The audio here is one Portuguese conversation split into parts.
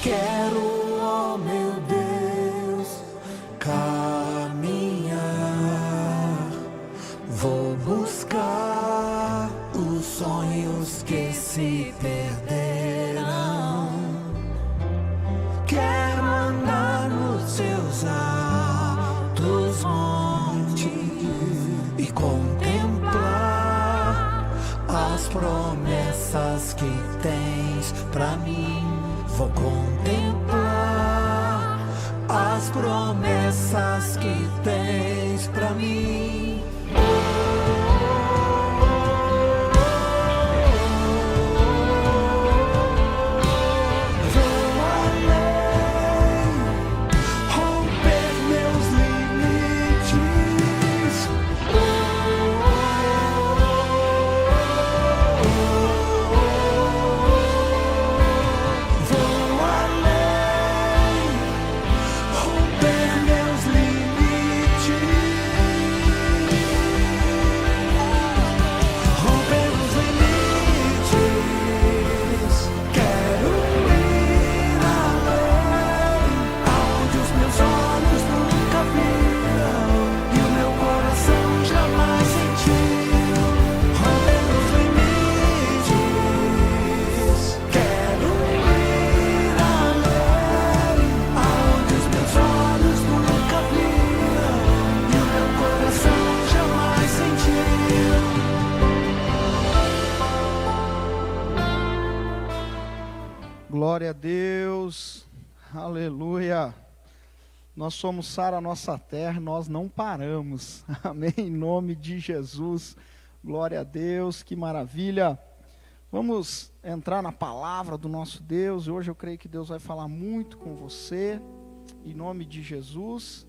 Quero, ó meu Deus, caminhar. Vou buscar os sonhos que se perderam. Quero andar nos seus altos montes e contemplar as promessas que tens pra mim. Vou contemplar as promessas que tens pra mim. Glória a Deus, aleluia. Nós somos Sara, nossa terra, nós não paramos, amém, em nome de Jesus. Glória a Deus, que maravilha. Vamos entrar na palavra do nosso Deus. Hoje eu creio que Deus vai falar muito com você, em nome de Jesus.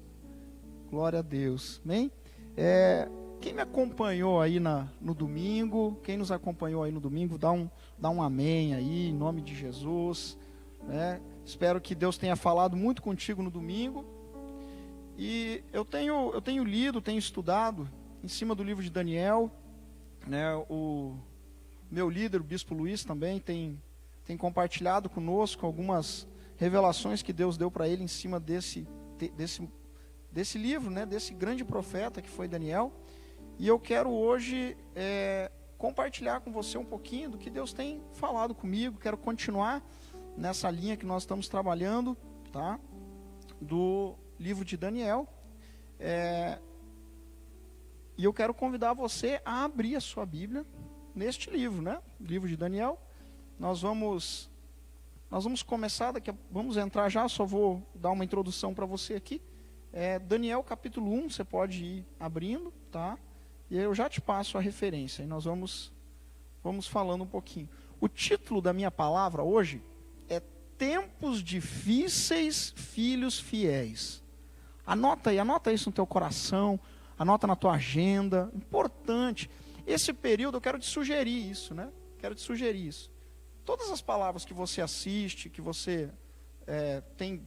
Glória a Deus, amém. Quem me acompanhou aí no domingo, quem nos acompanhou aí no domingo, dá um amém aí, em nome de Jesus, né? Espero que Deus tenha falado muito contigo no domingo. E eu tenho lido, tenho estudado em cima do livro de Daniel, né? O meu líder, o Bispo Luiz, também tem compartilhado conosco algumas revelações que Deus deu para ele em cima desse livro, né? Desse grande profeta que foi Daniel. E eu quero hoje compartilhar com você um pouquinho do que Deus tem falado comigo. Quero continuar nessa linha que nós estamos trabalhando, tá? Do livro de Daniel. E eu quero convidar você a abrir a sua Bíblia neste livro, né? Livro de Daniel. Nós vamos começar vamos entrar já, só vou dar uma introdução para você aqui. Daniel capítulo 1, você pode ir abrindo, tá? E eu já te passo a referência, e nós vamos falando um pouquinho. O título da minha palavra hoje é Tempos Difíceis, Filhos Fiéis. Anota isso no teu coração, anota na tua agenda, importante. Esse período eu quero te sugerir isso, né? Quero te sugerir isso. Todas as palavras que você assiste, que você tem,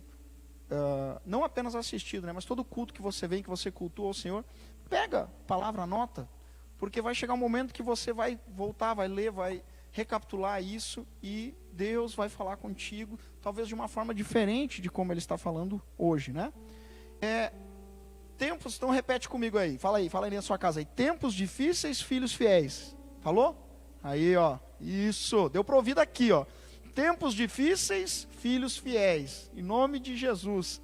não apenas assistido, né? Mas todo culto que você vem, que você cultua ao Senhor, pega a palavra, anota, porque vai chegar um momento que você vai voltar, vai ler, vai recapitular isso e Deus vai falar contigo, talvez de uma forma diferente de como Ele está falando hoje, né? Tempos, então repete comigo aí, fala aí na sua casa aí. Tempos difíceis, filhos fiéis. Falou? Aí, ó, isso, deu para ouvir daqui, ó. Tempos difíceis, filhos fiéis, em nome de Jesus.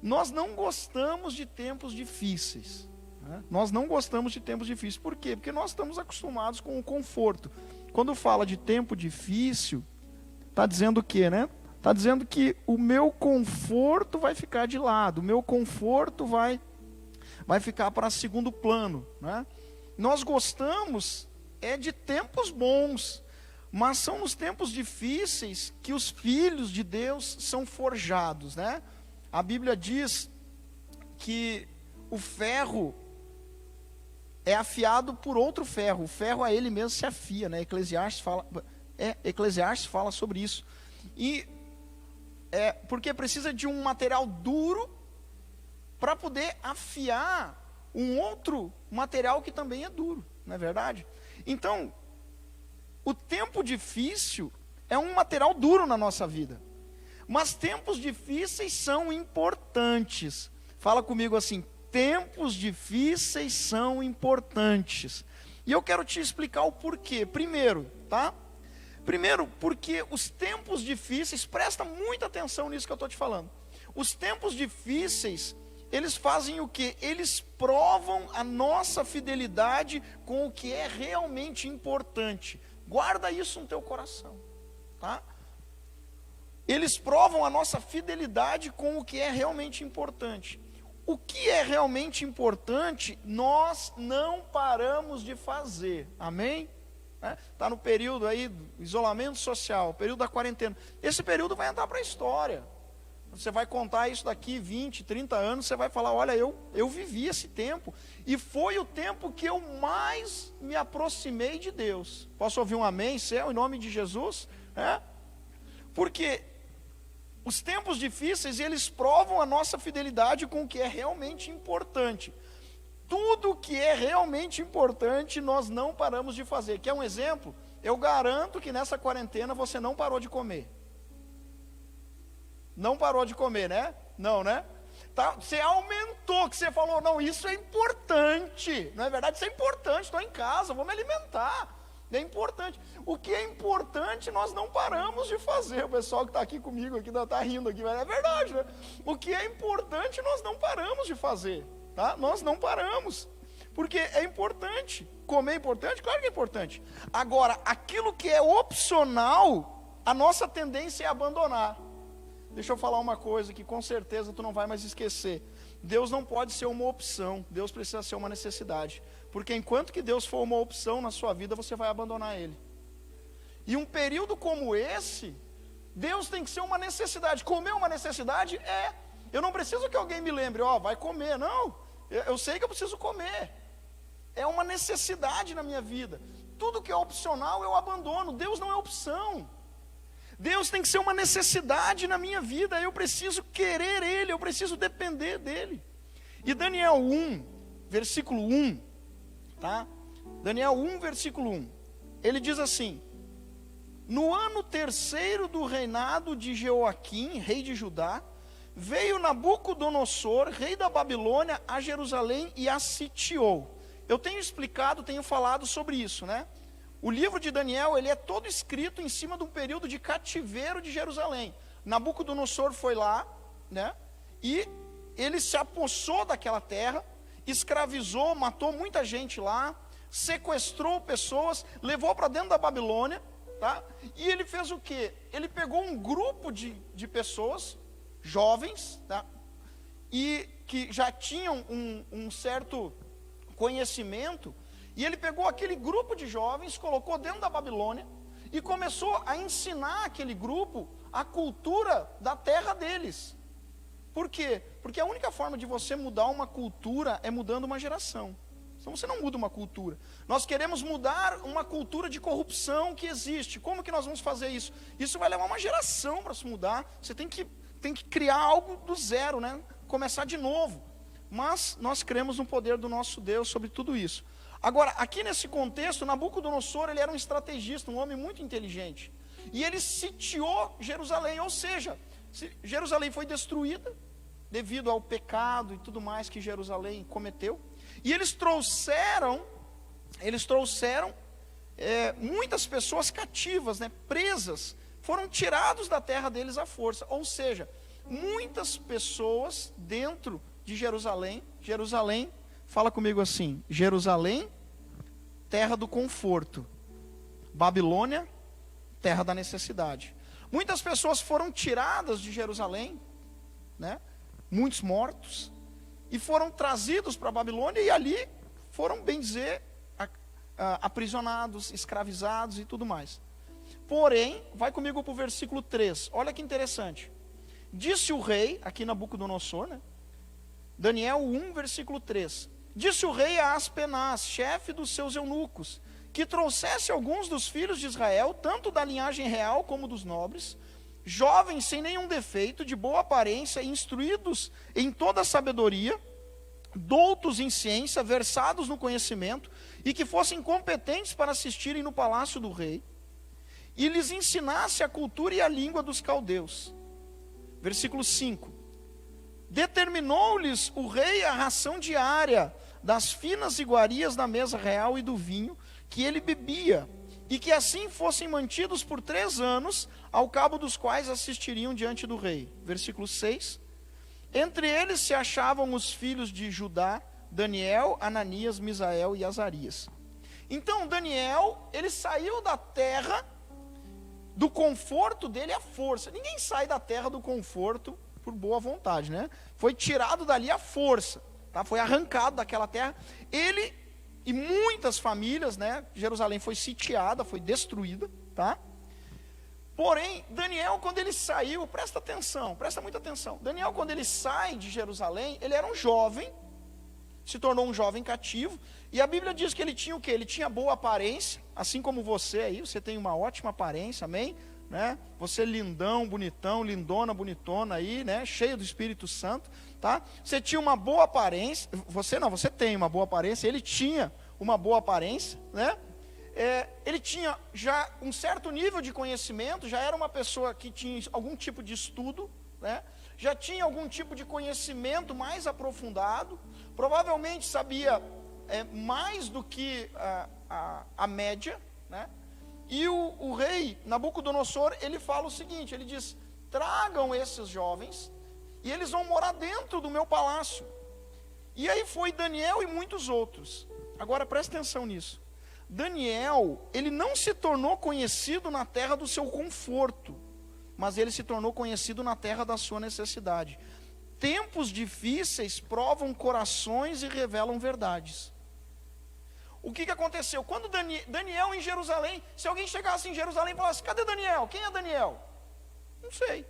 Nós não gostamos de tempos difíceis, né? Nós não gostamos de tempos difíceis. Por quê? Porque nós estamos acostumados com o conforto. Quando fala de tempo difícil, está dizendo o quê, né? Está dizendo que o meu conforto vai ficar de lado, o meu conforto vai ficar para segundo plano, né? Nós gostamos de tempos bons, mas são nos tempos difíceis que os filhos de Deus são forjados, né? A Bíblia diz que o ferro é afiado por outro ferro. O ferro a ele mesmo se afia, né? Eclesiastes fala sobre isso. E porque precisa de um material duro para poder afiar um outro material que também é duro, não é verdade? Então, o tempo difícil é um material duro na nossa vida. Mas tempos difíceis são importantes. Fala comigo assim: tempos difíceis são importantes. E eu quero te explicar o porquê. Primeiro, tá? Primeiro, porque os tempos difíceis, presta muita atenção nisso que eu estou te falando. Os tempos difíceis, eles fazem o quê? Eles provam a nossa fidelidade com o que é realmente importante. Guarda isso no teu coração, tá? Eles provam a nossa fidelidade com o que é realmente importante. O que é realmente importante, nós não paramos de fazer. Amém? Está no período aí do isolamento social, período da quarentena. Esse período vai entrar para a história. Você vai contar isso daqui 20, 30 anos, você vai falar: olha, eu vivi esse tempo, e foi o tempo que eu mais me aproximei de Deus. Posso ouvir um amém, céu, em nome de Jesus? Porque os tempos difíceis, eles provam a nossa fidelidade com o que é realmente importante. Tudo que é realmente importante, nós não paramos de fazer. Quer um exemplo? Eu garanto que nessa quarentena você não parou de comer. Não parou de comer, né? Não, né? Tá? Você aumentou, que você falou: não, isso é importante. Não é verdade? Isso é importante, estou em casa, vou me alimentar. É importante. O que é importante, nós não paramos de fazer. O pessoal que está aqui comigo aqui está rindo aqui, mas é verdade, né? O que é importante, nós não paramos de fazer. Tá? Nós não paramos. Porque é importante. Comer é importante? Claro que é importante. Agora, aquilo que é opcional, a nossa tendência é abandonar. Deixa eu falar uma coisa que com certeza tu não vai mais esquecer. Deus não pode ser uma opção, Deus precisa ser uma necessidade. Porque enquanto que Deus for uma opção na sua vida, você vai abandonar Ele. E um período como esse, Deus tem que ser uma necessidade. Comer é uma necessidade? É. Eu não preciso que alguém me lembre: ó, vai comer. Não, eu sei que eu preciso comer. É uma necessidade na minha vida. Tudo que é opcional eu abandono. Deus não é opção. Deus tem que ser uma necessidade na minha vida. Eu preciso querer Ele, eu preciso depender dEle. E Daniel 1, versículo 1, tá? Daniel 1, versículo 1, ele diz assim: no ano 3º do reinado de Jeoaquim, rei de Judá, veio Nabucodonosor, rei da Babilônia, a Jerusalém e a sitiou. Eu tenho explicado, tenho falado sobre isso, né? O livro de Daniel, ele é todo escrito em cima de um período de cativeiro de Jerusalém. Nabucodonosor foi lá, né? E ele se apossou daquela terra, escravizou, matou muita gente lá, sequestrou pessoas, levou para dentro da Babilônia, tá? E ele fez o quê? Ele pegou um grupo de pessoas, jovens, tá? E que já tinham um certo conhecimento, e ele pegou aquele grupo de jovens, colocou dentro da Babilônia, e começou a ensinar aquele grupo a cultura da terra deles. Por quê? Porque a única forma de você mudar uma cultura é mudando uma geração. Então você não muda uma cultura. Nós queremos mudar uma cultura de corrupção que existe. Como que nós vamos fazer isso? Isso vai levar uma geração para se mudar. Você tem que criar algo do zero, né? Começar de novo. Mas nós cremos no poder do nosso Deus sobre tudo isso. Agora, aqui nesse contexto, Nabucodonosor, ele era um estrategista, um homem muito inteligente. E ele sitiou Jerusalém, ou seja, Jerusalém foi destruída devido ao pecado e tudo mais que Jerusalém cometeu. E eles trouxeram muitas pessoas cativas, né, presas, foram tirados da terra deles à força. Ou seja, muitas pessoas dentro de Jerusalém, fala comigo assim: Jerusalém, terra do conforto. Babilônia, terra da necessidade. Muitas pessoas foram tiradas de Jerusalém, né? Muitos mortos, e foram trazidos para a Babilônia, e ali foram, bem dizer, aprisionados, escravizados e tudo mais. Porém, vai comigo para o versículo 3, olha que interessante. Disse o rei, aqui Nabucodonosor, né? Daniel 1, versículo 3. Disse o rei a Aspenaz, chefe dos seus eunucos, que trouxesse alguns dos filhos de Israel, tanto da linhagem real como dos nobres, jovens sem nenhum defeito, de boa aparência, instruídos em toda a sabedoria, doutos em ciência, versados no conhecimento, e que fossem competentes para assistirem no palácio do rei, e lhes ensinasse a cultura e a língua dos caldeus. versículo 5. Determinou-lhes o rei a ração diária das finas iguarias da mesa real e do vinho que ele bebia, e que assim fossem mantidos por 3 anos, ao cabo dos quais assistiriam diante do rei. Versículo 6. Entre eles se achavam os filhos de Judá, Daniel, Ananias, Misael e Azarias. Então Daniel, ele saiu da terra do conforto dele à força. Ninguém sai da terra do conforto por boa vontade, né? Foi tirado dali à força, tá? Foi arrancado daquela terra. Ele e muitas famílias, né? Jerusalém foi sitiada, foi destruída, tá? Porém, Daniel, quando ele saiu, presta atenção, presta muita atenção. Daniel, quando ele sai de Jerusalém, ele era um jovem, se tornou um jovem cativo, e a Bíblia diz que ele tinha o quê? Ele tinha boa aparência, assim como você aí, você tem uma ótima aparência, amém? Né? Você lindão, bonitão, lindona, bonitona aí, né? Cheio do Espírito Santo, tá? Você tinha uma boa aparência, você tem uma boa aparência, ele tinha uma boa aparência, né? Ele tinha já um certo nível de conhecimento, já era uma pessoa que tinha algum tipo de estudo, né? Já tinha algum tipo de conhecimento mais aprofundado, provavelmente sabia mais do que a média, né? E o rei Nabucodonosor, ele fala o seguinte, ele diz, tragam esses jovens, e eles vão morar dentro do meu palácio. E aí foi Daniel e muitos outros. Agora presta atenção nisso. Daniel, ele não se tornou conhecido na terra do seu conforto, mas ele se tornou conhecido na terra da sua necessidade. Tempos difíceis provam corações e revelam verdades. O que aconteceu? Quando Daniel em Jerusalém, se alguém chegasse em Jerusalém e falasse, cadê Daniel? Quem é Daniel? Não sei.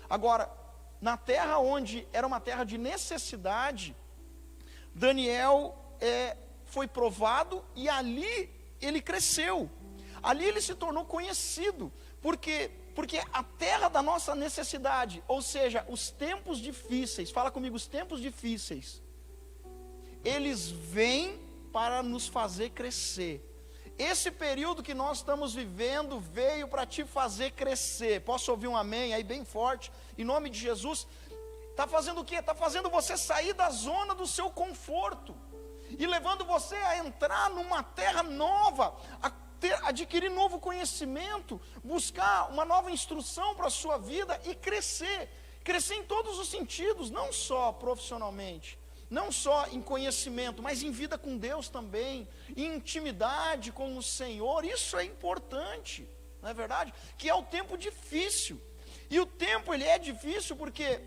Agora, na terra onde era uma terra de necessidade, Daniel foi provado e ali ele cresceu. Ali ele se tornou conhecido, porque a terra da nossa necessidade, ou seja, os tempos difíceis, fala comigo, os tempos difíceis, eles vêm para nos fazer crescer. Esse período que nós estamos vivendo veio para te fazer crescer. Posso ouvir um amém aí bem forte, em nome de Jesus? Está fazendo o quê? Está fazendo você sair da zona do seu conforto e levando você a entrar numa terra nova, adquirir novo conhecimento, buscar uma nova instrução para a sua vida e crescer em todos os sentidos, não só profissionalmente, não só em conhecimento, mas em vida com Deus também, em intimidade com o Senhor. Isso é importante, não é verdade? Que é o tempo difícil, e o tempo ele é difícil porque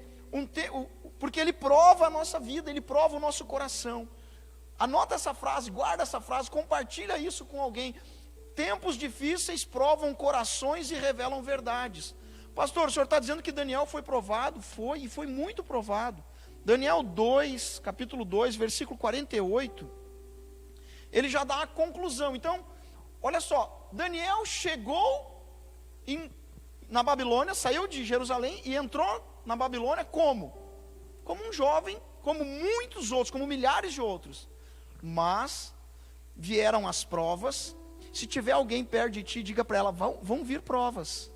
ele prova a nossa vida, ele prova o nosso coração. Anota essa frase, guarda essa frase, compartilha isso com alguém. Tempos difíceis provam corações e revelam verdades. Pastor, o senhor está dizendo que Daniel foi provado? Foi, e foi muito provado. Daniel 2, capítulo 2, versículo 48, ele já dá a conclusão. Então, olha só, Daniel chegou na Babilônia, saiu de Jerusalém e entrou na Babilônia como? Como um jovem, como muitos outros, como milhares de outros. Mas vieram as provas. Se tiver alguém perto de ti, diga para ela, vão vir provas.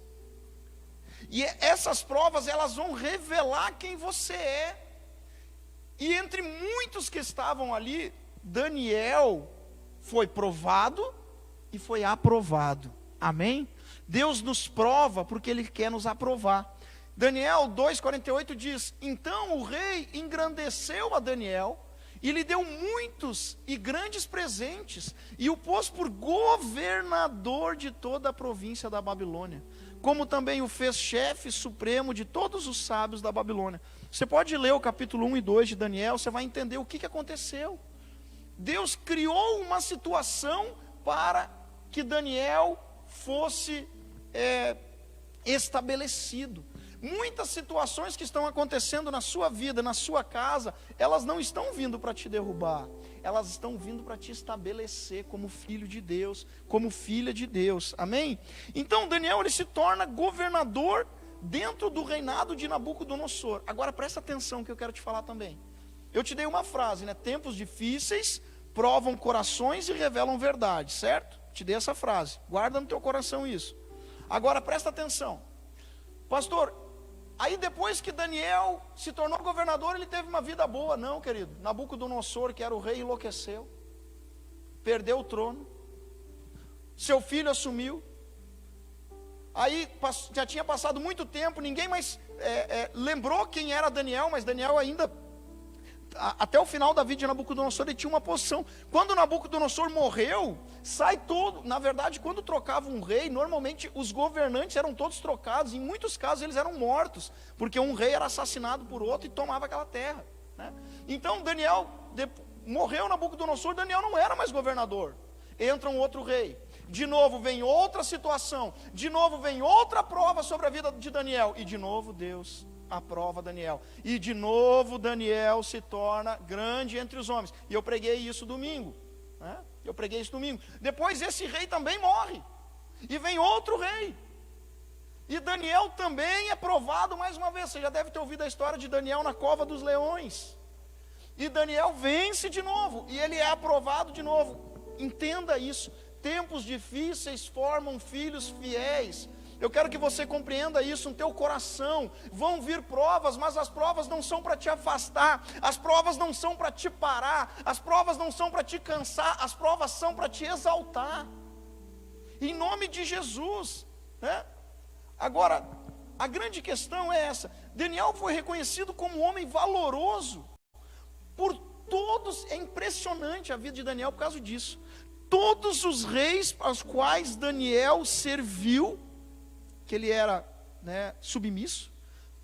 E essas provas, elas vão revelar quem você é. E entre muitos que estavam ali, Daniel foi provado e foi aprovado. Amém? Deus nos prova porque Ele quer nos aprovar. Daniel 2,48 diz, então o rei engrandeceu a Daniel e lhe deu muitos e grandes presentes, e o pôs por governador de toda a província da Babilônia, como também o fez chefe supremo de todos os sábios da Babilônia. Você pode ler o capítulo 1 e 2 de Daniel, você vai entender o que aconteceu. Deus criou uma situação para que Daniel fosse estabelecido. Muitas situações que estão acontecendo na sua vida, na sua casa, elas não estão vindo para te derrubar, elas estão vindo para te estabelecer como filho de Deus, como filha de Deus, amém? Então Daniel, ele se torna governador dentro do reinado de Nabucodonosor. Agora presta atenção que eu quero te falar também. Eu te dei uma frase, né? Tempos difíceis provam corações e revelam verdade, certo? Te dei essa frase, guarda no teu coração isso. Agora presta atenção. Pastor, Aí depois que Daniel se tornou governador, ele teve uma vida boa. Não, querido, Nabucodonosor, que era o rei, enlouqueceu, perdeu o trono, seu filho assumiu. Aí já tinha passado muito tempo, ninguém mais lembrou quem era Daniel, mas Daniel ainda, até o final da vida de Nabucodonosor, ele tinha uma posição. Quando Nabucodonosor morreu, sai todo. Na verdade, quando trocava um rei, normalmente os governantes eram todos trocados. Em muitos casos eles eram mortos, porque um rei era assassinado por outro e tomava aquela terra, né? Então Daniel, morreu Nabucodonosor, Daniel não era mais governador. Entra um outro rei. De novo vem outra situação. De novo vem outra prova sobre a vida de Daniel. E de novo Deus aprova Daniel. E de novo Daniel se torna grande entre os homens. E eu preguei isso domingo, né? Depois esse rei também morre. E vem outro rei. E Daniel também é provado mais uma vez. Você já deve ter ouvido a história de Daniel na cova dos leões. E Daniel vence de novo. E ele é aprovado de novo. Entenda isso. Tempos difíceis formam filhos fiéis. Eu quero que você compreenda isso no teu coração. Vão vir provas, mas as provas não são para te afastar. As provas não são para te parar. As provas não são para te cansar. As provas são para te exaltar. Em nome de Jesus, né? Agora, a grande questão é essa. Daniel foi reconhecido como um homem valoroso por todos. É impressionante a vida de Daniel por causa disso. Todos os reis aos quais Daniel serviu, que ele era, né, submisso,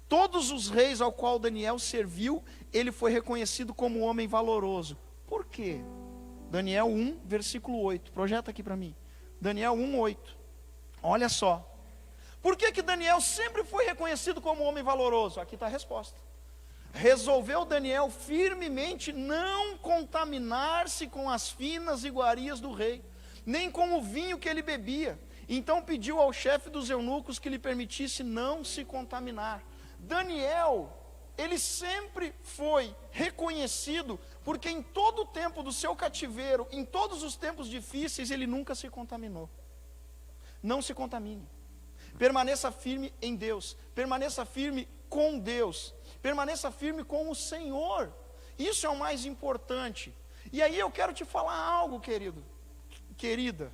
todos os reis ao qual Daniel serviu, ele foi reconhecido como um homem valoroso. Por quê? Daniel 1, versículo 8, projeta aqui para mim. Daniel 1, 8, olha só. Por que Daniel sempre foi reconhecido como um homem valoroso? Aqui está a resposta. Resolveu Daniel firmemente não contaminar-se com as finas iguarias do rei, nem com o vinho que ele bebia. Então pediu ao chefe dos eunucos que lhe permitisse não se contaminar. Daniel, ele sempre foi reconhecido, porque em todo o tempo do seu cativeiro, em todos os tempos difíceis, ele nunca se contaminou. Não se contamine. Permaneça firme em Deus, permaneça firme com Deus, permaneça firme com o Senhor. Isso é o mais importante. E aí eu quero te falar algo, querida,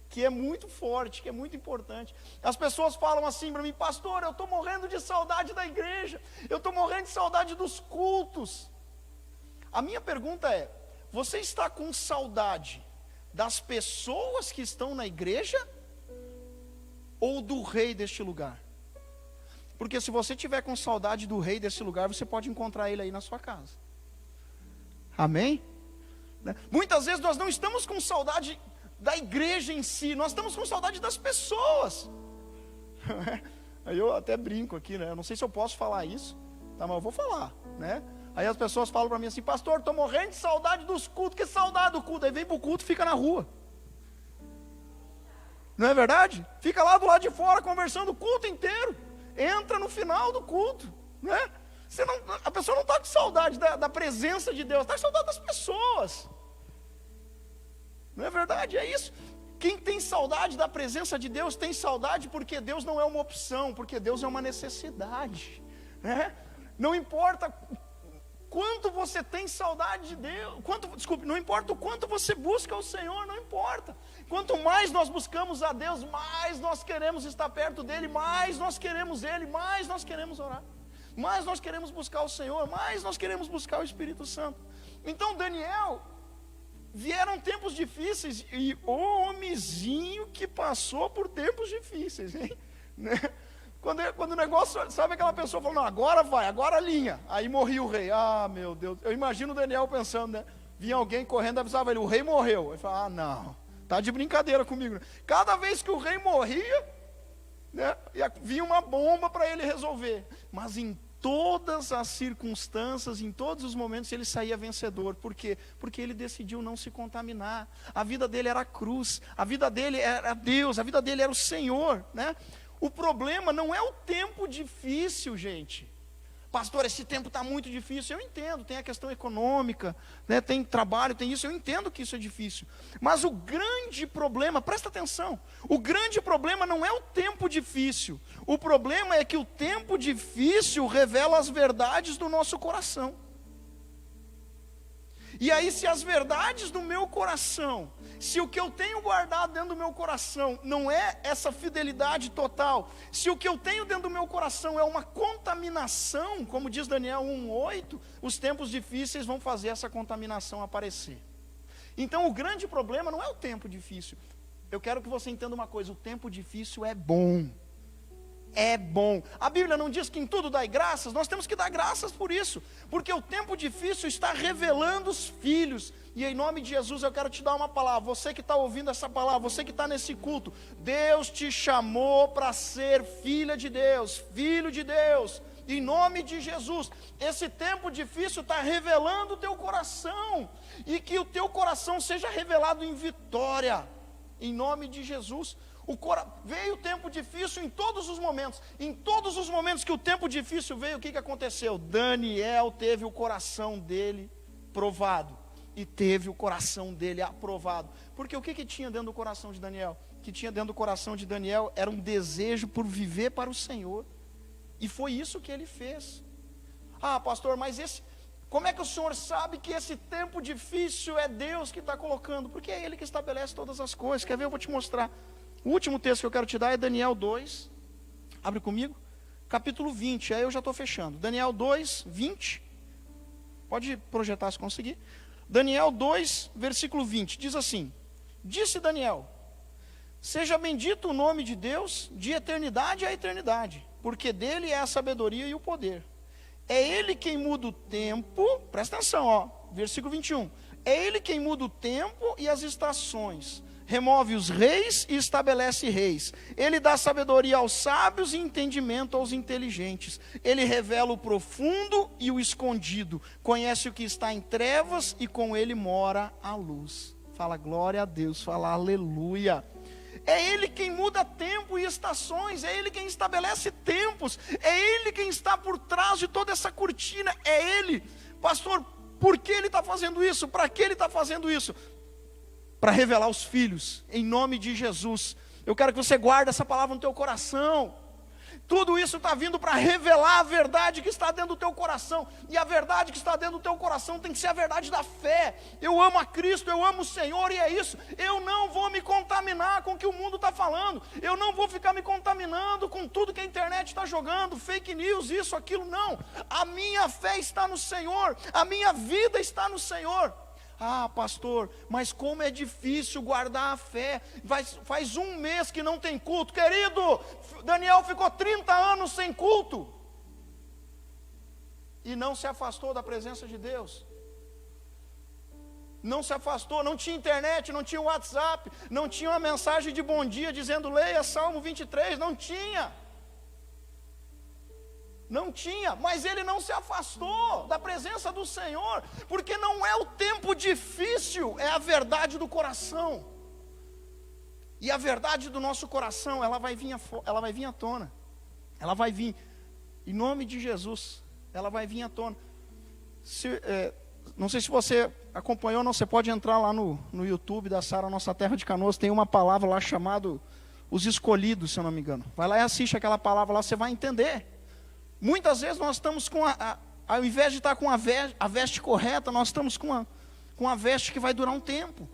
que é muito forte, que é muito importante. As pessoas falam assim para mim: pastor, eu estou morrendo de saudade da igreja, eu estou morrendo de saudade dos cultos. A minha pergunta é: você está com saudade das pessoas que estão na igreja ou do rei deste lugar? Porque se você tiver com saudade do rei desse lugar, você pode encontrar ele aí na sua casa. Amém? Muitas vezes nós não estamos com saudade da igreja em si, nós estamos com saudade das pessoas. Aí eu até brinco aqui, né? Eu não sei se eu posso falar isso, tá? Mas eu vou falar, né? Aí as pessoas falam para mim assim: pastor, estou morrendo de saudade dos cultos. Que saudade do culto? Aí vem para o culto e fica na rua. Não é verdade? Fica lá do lado de fora conversando o culto inteiro. Entra no final do culto, né? A pessoa não está com saudade da presença de Deus, está com saudade das pessoas. Não é verdade? É isso. Quem tem saudade da presença de Deus, tem saudade porque Deus não é uma opção, porque Deus é uma necessidade, né? Não importa quanto você tem saudade de Deus, não importa o quanto você busca o Senhor, não importa. Quanto mais nós buscamos a Deus, mais nós queremos estar perto dEle, mais nós queremos Ele, mais nós queremos orar, mais nós queremos buscar o Senhor, mais nós queremos buscar o Espírito Santo. Então Daniel, vieram tempos difíceis, e o homenzinho que passou por tempos difíceis, hein? Né? Quando o negócio, sabe aquela pessoa falando: não, agora vai, agora alinha. Aí morria o rei. Ah, meu Deus. Eu imagino o Daniel pensando, né? Vinha alguém correndo, avisava ele: o rei morreu. Ele fala: ah, não, tá de brincadeira comigo. Cada vez que o rei morria, né, vinha uma bomba para ele resolver. Mas em todas as circunstâncias, em todos os momentos, ele saía vencedor. Por quê? Porque ele decidiu não se contaminar. A vida dele era a cruz, a vida dele era Deus, a vida dele era o Senhor, né? O problema não é o tempo difícil, gente. Pastor, esse tempo está muito difícil. Eu entendo, tem a questão econômica, né, tem trabalho, tem isso, eu entendo que isso é difícil. Mas o grande problema, presta atenção, o grande problema não é o tempo difícil. O problema é que o tempo difícil revela as verdades do nosso coração. E aí, se as verdades do meu coração, se o que eu tenho guardado dentro do meu coração não é essa fidelidade total, se o que eu tenho dentro do meu coração é uma contaminação, como diz Daniel 1:8, os tempos difíceis vão fazer essa contaminação aparecer. Então, o grande problema não é o tempo difícil. Eu quero que você entenda uma coisa: o tempo difícil é bom. É bom. A Bíblia não diz que em tudo dai graças? Nós temos que dar graças por isso, porque o tempo difícil está revelando os filhos. E em nome de Jesus eu quero te dar uma palavra. Você que está ouvindo essa palavra, você que está nesse culto, Deus te chamou para ser filha de Deus, filho de Deus. Em nome de Jesus, esse tempo difícil está revelando o teu coração, e que o teu coração seja revelado em vitória, em nome de Jesus. Veio o tempo difícil em todos os momentos. Em todos os momentos que o tempo difícil veio, o que aconteceu? Daniel teve o coração dele provado, e teve o coração dele aprovado. Porque o que tinha dentro do coração de Daniel? O que tinha dentro do coração de Daniel era um desejo por viver para o Senhor, e foi isso que ele fez. Ah, pastor, mas como é que o senhor sabe que esse tempo difícil é Deus que está colocando? Porque é Ele que estabelece todas as coisas. Quer ver? Eu vou te mostrar. O último texto que eu quero te dar é Daniel 2, abre comigo, capítulo 20, aí eu já estou fechando. Daniel 2, 20, pode projetar se conseguir. Daniel 2, versículo 20, diz assim: disse Daniel: seja bendito o nome de Deus, de eternidade a eternidade, porque dele é a sabedoria e o poder. É Ele quem muda o tempo, presta atenção, ó, versículo 21, é Ele quem muda o tempo e as estações, remove os reis e estabelece reis. Ele dá sabedoria aos sábios e entendimento aos inteligentes. Ele revela o profundo e o escondido. Conhece o que está em trevas e com ele mora a luz. Fala glória a Deus, fala aleluia. É Ele quem muda tempo e estações, é Ele quem estabelece tempos, é Ele quem está por trás de toda essa cortina, é Ele. Pastor, por que Ele está fazendo isso? Para que Ele está fazendo isso? Para revelar os filhos, em nome de Jesus. Eu quero que você guarde essa palavra no teu coração. Tudo isso está vindo para revelar a verdade que está dentro do teu coração. E a verdade que está dentro do teu coração tem que ser a verdade da fé. Eu amo a Cristo, eu amo o Senhor, e é isso. Eu não vou me contaminar com o que o mundo está falando. Eu não vou ficar me contaminando com tudo que a internet está jogando, fake news, isso, aquilo, não. A minha fé está no Senhor, a minha vida está no Senhor. Ah, pastor, mas como é difícil guardar a fé. Faz um mês que não tem culto. Querido, Daniel ficou 30 anos sem culto e não se afastou da presença de Deus. Não se afastou, não tinha internet, não tinha WhatsApp, não tinha uma mensagem de bom dia dizendo leia Salmo 23, não tinha. Não tinha, mas ele não se afastou da presença do Senhor, porque não é o tempo difícil, é a verdade do coração. E a verdade do nosso coração, ela vai vir à tona. Ela vai vir, em nome de Jesus, ela vai vir à tona. Não sei se você acompanhou ou não, você pode entrar lá no YouTube da Sara Nossa Terra de Canoas, tem uma palavra lá chamada Os Escolhidos, se eu não me engano. Vai lá e assiste aquela palavra lá, você vai entender. Muitas vezes nós estamos ao invés de estar com a veste correta, nós estamos com a veste que vai durar um tempo.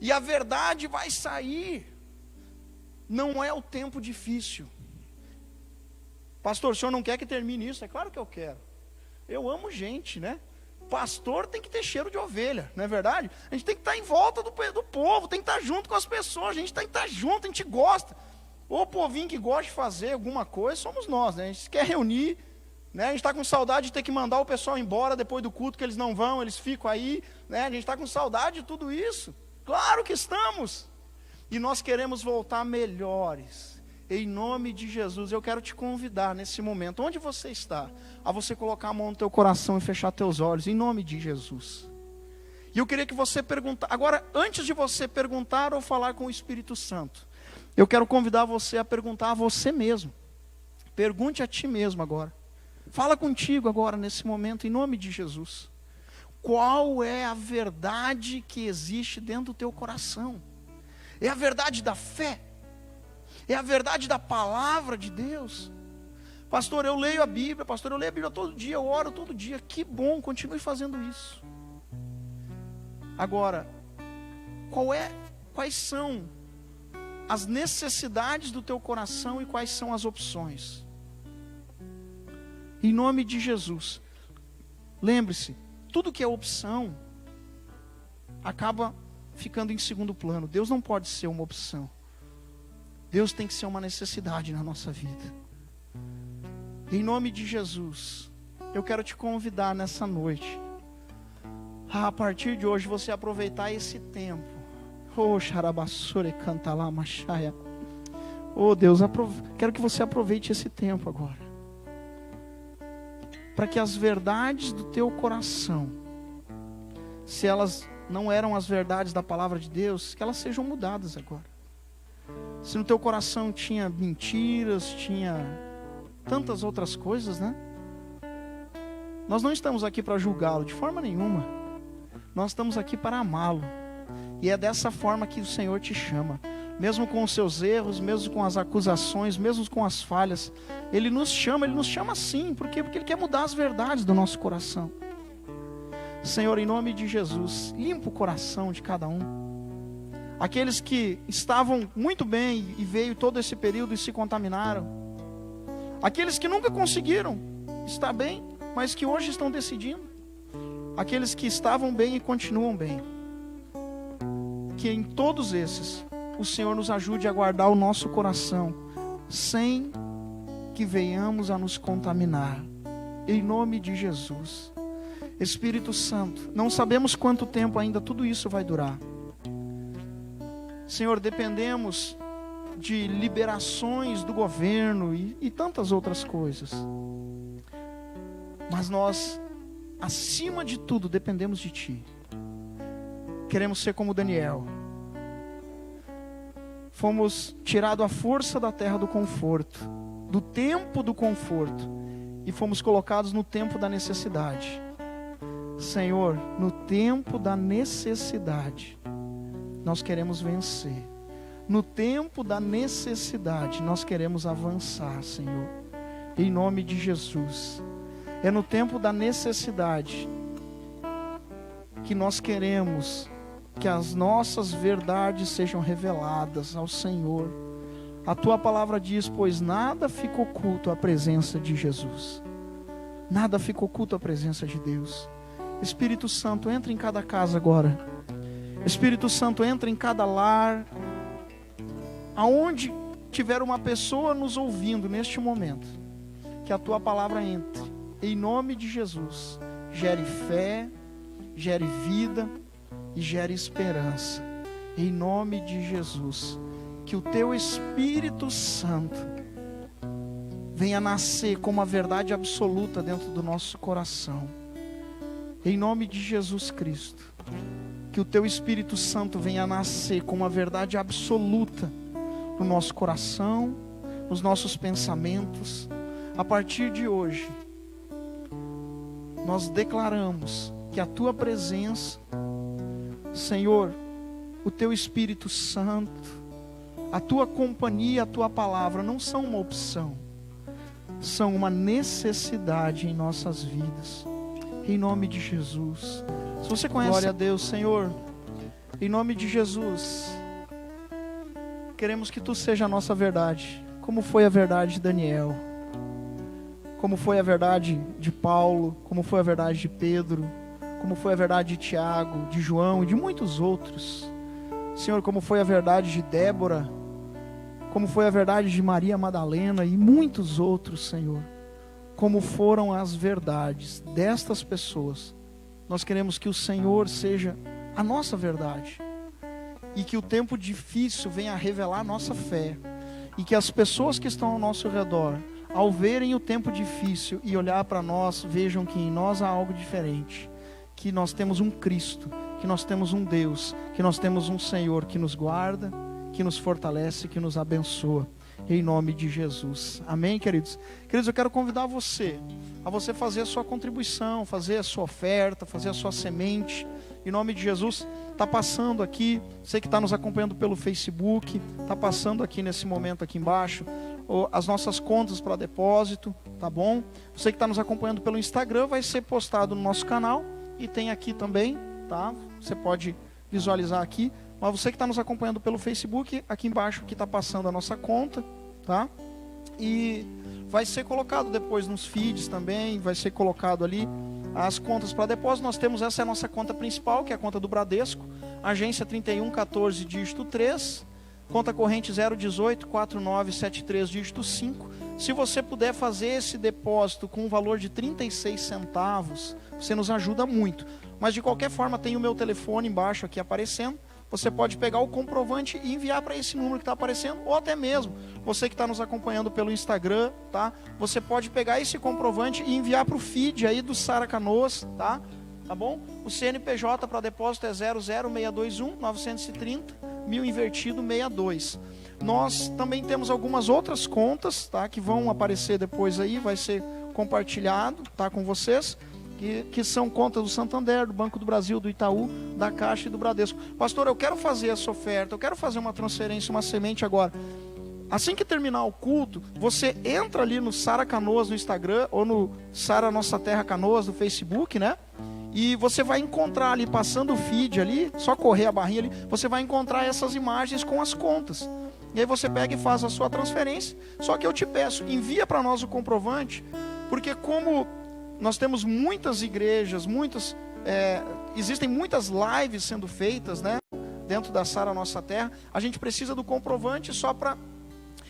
E a verdade vai sair. Não é o tempo difícil. Pastor, o senhor não quer que termine isso? É claro que eu quero. Eu amo gente, né? Pastor tem que ter cheiro de ovelha, não é verdade? A gente tem que estar em volta do povo, tem que estar junto com as pessoas, a gente tem que estar junto, a gente gosta. O povinho que gosta de fazer alguma coisa somos nós, né? A gente quer reunir, né? A gente está com saudade de ter que mandar o pessoal embora depois do culto, que eles não vão, eles ficam aí, né? A gente está com saudade de tudo isso. Claro que estamos. E nós queremos voltar melhores. Em nome de Jesus, eu quero te convidar nesse momento, onde você está, a você colocar a mão no teu coração e fechar teus olhos, em nome de Jesus. E eu queria que você perguntasse, agora, antes de você perguntar ou falar com o Espírito Santo, eu quero convidar você a perguntar a você mesmo. Pergunte a ti mesmo agora. Fala contigo agora, nesse momento, em nome de Jesus. Qual é a verdade que existe dentro do teu coração? É a verdade da fé? É a verdade da palavra de Deus? Pastor, eu leio a Bíblia, pastor, eu leio a Bíblia todo dia, eu oro todo dia. Que bom, continue fazendo isso. Agora, quais são as necessidades do teu coração e quais são as opções? Em nome de Jesus, lembre-se, tudo que é opção acaba ficando em segundo plano. Deus não pode ser uma opção. Deus tem que ser uma necessidade na nossa vida. Em nome de Jesus, eu quero te convidar nessa noite a partir de hoje você aproveitar esse tempo. Oh, xarabassore canta lá, machaya. Oh Deus, quero que você aproveite esse tempo agora, para que as verdades do teu coração, se elas não eram as verdades da palavra de Deus, que elas sejam mudadas agora. Se no teu coração tinha mentiras, tinha tantas outras coisas, né? Nós não estamos aqui para julgá-lo de forma nenhuma. Nós estamos aqui para amá-lo. E é dessa forma que o Senhor te chama. Mesmo com os seus erros, mesmo com as acusações, mesmo com as falhas, Ele nos chama assim. Por quê? Porque Ele quer mudar as verdades do nosso coração. Senhor, em nome de Jesus, limpa o coração de cada um. Aqueles que estavam muito bem e veio todo esse período e se contaminaram. Aqueles que nunca conseguiram estar bem, mas que hoje estão decidindo. Aqueles que estavam bem e continuam bem. Que em todos esses o Senhor nos ajude a guardar o nosso coração, sem que venhamos a nos contaminar. Em nome de Jesus. Espírito Santo, não sabemos quanto tempo ainda tudo isso vai durar. Senhor, dependemos de liberações do governo e tantas outras coisas. Mas nós, acima de tudo, dependemos de Ti. Queremos ser como Daniel. Fomos tirados à força da terra do conforto, do tempo do conforto, e fomos colocados no tempo da necessidade. Senhor, no tempo da necessidade, nós queremos vencer. No tempo da necessidade, nós queremos avançar, Senhor. Em nome de Jesus. É no tempo da necessidade que nós queremos que as nossas verdades sejam reveladas ao Senhor. A Tua palavra diz, pois nada fica oculto à presença de Jesus. Nada fica oculto à presença de Deus. Espírito Santo, entra em cada casa agora. Espírito Santo, entra em cada lar. Aonde tiver uma pessoa nos ouvindo neste momento, que a Tua palavra entre. Em nome de Jesus. Gere fé, gere vida e gere esperança. Em nome de Jesus. Que o Teu Espírito Santo venha nascer como a verdade absoluta dentro do nosso coração. Em nome de Jesus Cristo. Que o Teu Espírito Santo venha nascer como a verdade absoluta no nosso coração, nos nossos pensamentos. A partir de hoje, nós declaramos que a Tua presença, Senhor, o Teu Espírito Santo, a Tua companhia, a Tua palavra não são uma opção, são uma necessidade em nossas vidas. Em nome de Jesus. Se você conhece, glória a Deus, Senhor, em nome de Jesus, queremos que Tu seja a nossa verdade, como foi a verdade de Daniel, como foi a verdade de Paulo, como foi a verdade de Pedro, como foi a verdade de Tiago, de João e de muitos outros. Senhor, como foi a verdade de Débora, como foi a verdade de Maria Madalena e muitos outros, Senhor. Como foram as verdades destas pessoas, nós queremos que o Senhor seja a nossa verdade. E que o tempo difícil venha a revelar a nossa fé. E que as pessoas que estão ao nosso redor, ao verem o tempo difícil e olhar para nós, vejam que em nós há algo diferente. Que nós temos um Cristo, que nós temos um Deus, que nós temos um Senhor que nos guarda, que nos fortalece, que nos abençoa. em nome de Jesus. Amém, queridos? Queridos, eu quero convidar você a você fazer a sua contribuição, fazer a sua oferta, fazer a sua semente, em nome de Jesus. Está passando aqui, você que está nos acompanhando pelo Facebook, está passando aqui nesse momento aqui embaixo, as nossas contas para depósito, tá bom? Você que está nos acompanhando pelo Instagram, vai ser postado no nosso canal, e tem aqui também, tá? Você pode visualizar aqui, mas você que está nos acompanhando pelo Facebook, aqui embaixo que está passando a nossa conta, tá? E vai ser colocado depois nos feeds também, vai ser colocado ali as contas para depósito. Nós temos, essa é a nossa conta principal, que é a conta do Bradesco, agência 3114, dígito 3, conta corrente 018-4973, dígito 5. Se você puder fazer esse depósito com um valor de 36 centavos, você nos ajuda muito. Mas de qualquer forma, tem o meu telefone embaixo aqui aparecendo. Você pode pegar o comprovante e enviar para esse número que está aparecendo, ou até mesmo, você que está nos acompanhando pelo Instagram, tá? Você pode pegar esse comprovante e enviar para o feed aí do Sara Canoas, tá? Tá bom? O CNPJ para depósito é 00621-930-1000 invertido 62. Nós também temos algumas outras contas, tá? Que vão aparecer depois aí, vai ser compartilhado, tá? Com vocês. Que são contas do Santander, do Banco do Brasil, do Itaú, da Caixa e do Bradesco. Pastor, eu quero fazer essa oferta, eu quero fazer uma transferência, uma semente agora. Assim que terminar o culto, você entra ali no Sara Canoas no Instagram, ou no Sara Nossa Terra Canoas no Facebook, né? E você vai encontrar ali, passando o feed ali, só correr a barrinha ali, você vai encontrar essas imagens com as contas. E aí você pega e faz a sua transferência. Só que eu te peço, envia para nós o comprovante, porque como nós temos muitas igrejas, existem muitas lives sendo feitas, né, dentro da Sara Nossa Terra, a gente precisa do comprovante só para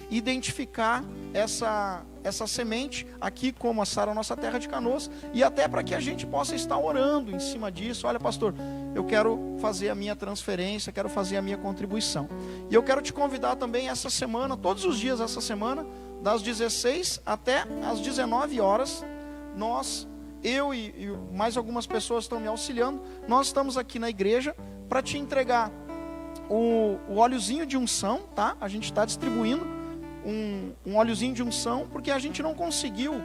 identificar essa semente aqui como a Sara Nossa Terra de Canoas, e até para que a gente possa estar orando em cima disso. Olha, pastor, eu quero fazer a minha transferência, quero fazer a minha contribuição. E eu quero te convidar também essa semana, todos os dias essa semana, das 16 até as 19 horas, eu e mais algumas pessoas estão me auxiliando, nós estamos aqui na igreja para te entregar o óleozinho de unção, tá? A gente está distribuindo um óleozinho de unção, porque a gente não conseguiu,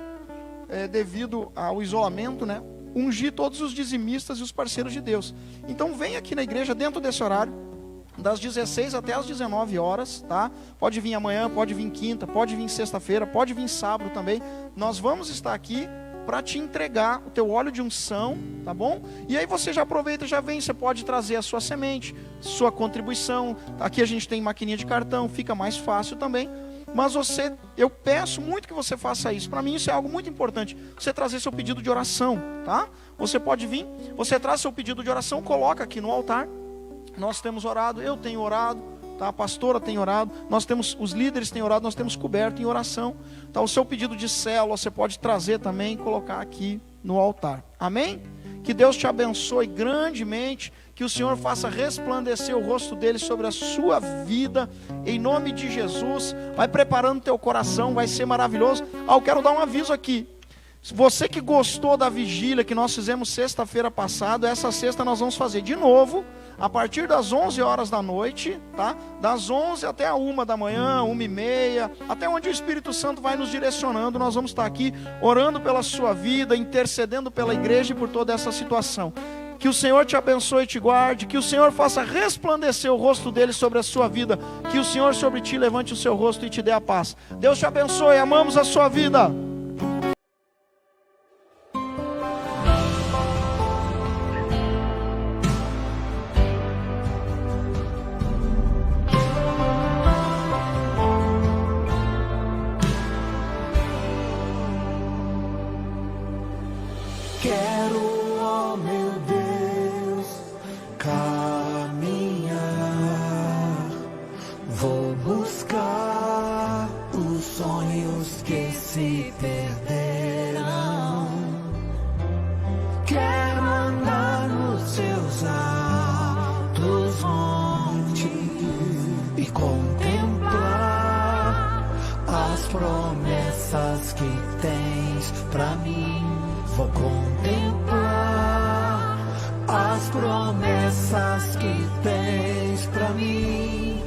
devido ao isolamento, né, ungir todos os dizimistas e os parceiros de Deus. Então vem aqui na igreja dentro desse horário, das 16 até as 19 horas, tá? Pode vir amanhã, pode vir quinta, pode vir sexta-feira, pode vir sábado também. Nós vamos estar aqui para te entregar o teu óleo de unção, tá bom? E aí você já aproveita, já vem, você pode trazer a sua semente, sua contribuição. Aqui a gente tem maquininha de cartão, fica mais fácil também. Mas eu peço muito que você faça isso. Para mim isso é algo muito importante. Você trazer seu pedido de oração, tá? Você pode vir, você traz seu pedido de oração, coloca aqui no altar. Nós temos orado, eu tenho orado, tá? A pastora tem orado, nós temos, os líderes têm orado, nós temos coberto em oração, tá? O seu pedido de célula você pode trazer também e colocar aqui no altar. Amém? Que Deus te abençoe grandemente, que o Senhor faça resplandecer o rosto dele sobre a sua vida, em nome de Jesus. Vai preparando teu coração, vai ser maravilhoso. Eu quero dar um aviso aqui. Você que gostou da vigília que nós fizemos sexta-feira passada, essa sexta nós vamos fazer de novo, a partir das 11 horas da noite, tá? Das 11 até a 1 da manhã, 1h30, até onde o Espírito Santo vai nos direcionando. Nós vamos estar aqui orando pela sua vida, intercedendo pela igreja e por toda essa situação. Que o Senhor te abençoe e te guarde, que o Senhor faça resplandecer o rosto dele sobre a sua vida, que o Senhor sobre ti levante o seu rosto e te dê a paz. Deus te abençoe, amamos a sua vida. Quero, oh meu Deus, caminhar. Vou buscar os sonhos que se perderam. Quero andar nos seus altos montes e contemplar as promessas que tens pra mim. Vou contemplar as promessas que tens pra mim.